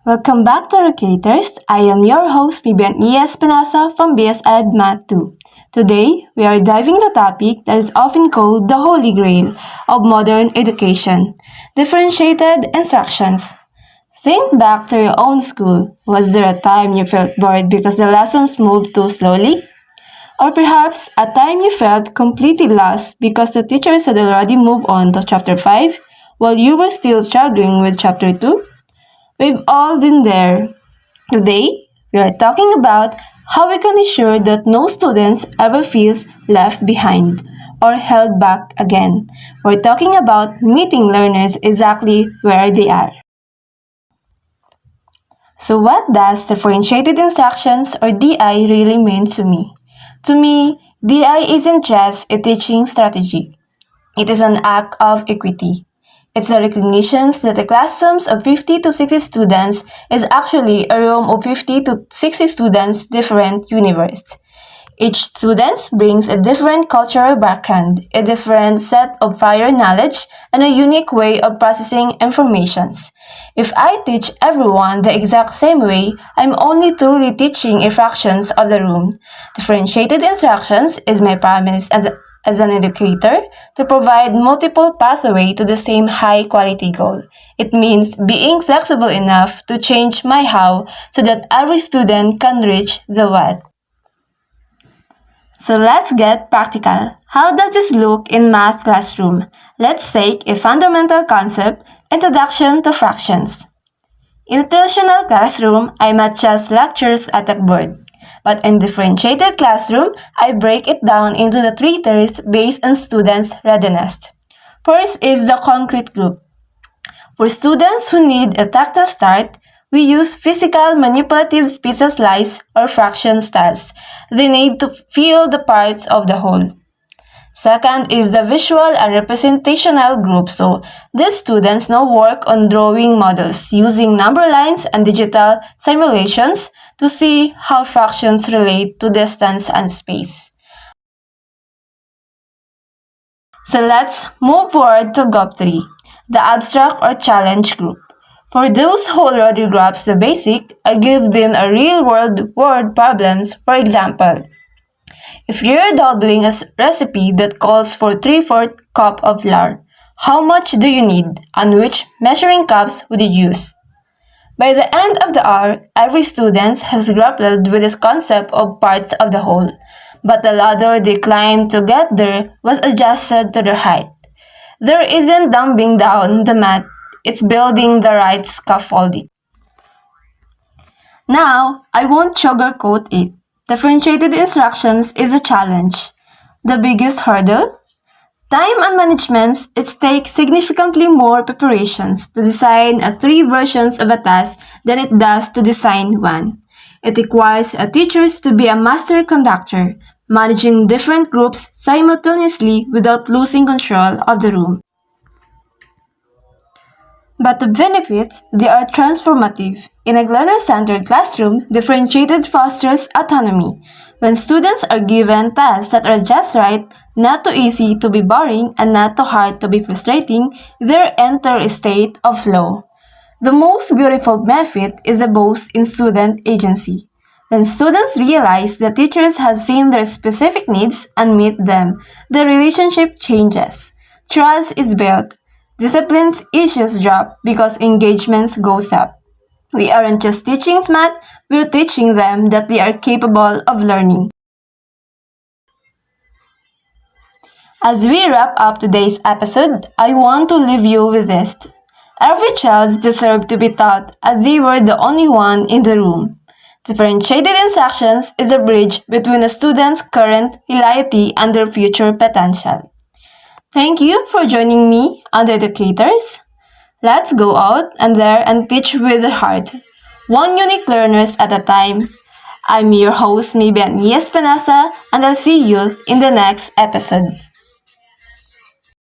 Welcome back to Educators. I am your host, Vivian E. Espinosa from BS Ed Math 2. Today, we are diving into a topic that is often called the holy grail of modern education, differentiated instructions. Think back to your own school. Was there a time you felt bored because the lessons moved too slowly? Or perhaps a time you felt completely lost because the teachers had already moved on to chapter 5 while you were still struggling with chapter 2? We've all been there. Today, we are talking about how we can ensure that no students ever feels left behind or held back again. We're talking about meeting learners exactly where they are. So what does differentiated instructions or DI really mean to me? To me, DI isn't just a teaching strategy. It is an act of equity. It's the recognition that a classrooms of 50 to 60 students is actually a room of 50 to 60 students, different universe. Each student brings a different cultural background, a different set of prior knowledge, and a unique way of processing informations. If I teach everyone the exact same way, I'm only truly teaching a fraction of the room. Differentiated instructions is my promise as an educator to provide multiple pathways to the same high quality goal. It means being flexible enough to change my how so that every student can reach the what. So let's get practical. How does this look in math classroom? Let's take a fundamental concept, introduction to fractions. In a traditional classroom, I might just lectures at a board. But in differentiated classroom, I break it down into the three tiers based on students' readiness. First is the concrete group. For students who need a tactile start, we use physical manipulative pizza slice or fraction styles. They need to feel the parts of the whole. Second is the visual and representational group. So these students now work on drawing models using number lines and digital simulations to see how fractions relate to distance and space. So let's move forward to group 3, the abstract or challenge group. For those who already grasp the basic, I give them a real-world word problems. For example, if you're doubling a recipe that calls for 3/4 cup of flour, how much do you need and which measuring cups would you use? By the end of the hour, every student has grappled with this concept of parts of the whole, but the ladder they climbed to get there was adjusted to their height. There isn't dumbing down the math, it's building the right scaffolding. Now, I won't sugarcoat it. Differentiated instructions is a challenge. The biggest hurdle? Time and management, it takes significantly more preparations to design three versions of a task than it does to design one. It requires teachers to be a master conductor, managing different groups simultaneously without losing control of the room. But the benefits, they are transformative. In a learner-centered classroom, differentiated fosters autonomy. When students are given tasks that are just right, not too easy to be boring and not too hard to be frustrating, they enter a state of flow. The most beautiful benefit is a boost in student agency. When students realize the teachers have seen their specific needs and meet them, the relationship changes. Trust is built. Discipline's issues drop because engagement goes up. We aren't just teaching math, we're teaching them that they are capable of learning. As we wrap up today's episode, I want to leave you with this. Every child deserves to be taught as they were the only one in the room. Differentiated instructions is a bridge between a student's current reality and their future potential. Thank you for joining me on the Educators. Let's go out and there and teach with the heart, one unique learners at a time. I'm your host, Maybe Espinosa, and I'll see you in the next episode.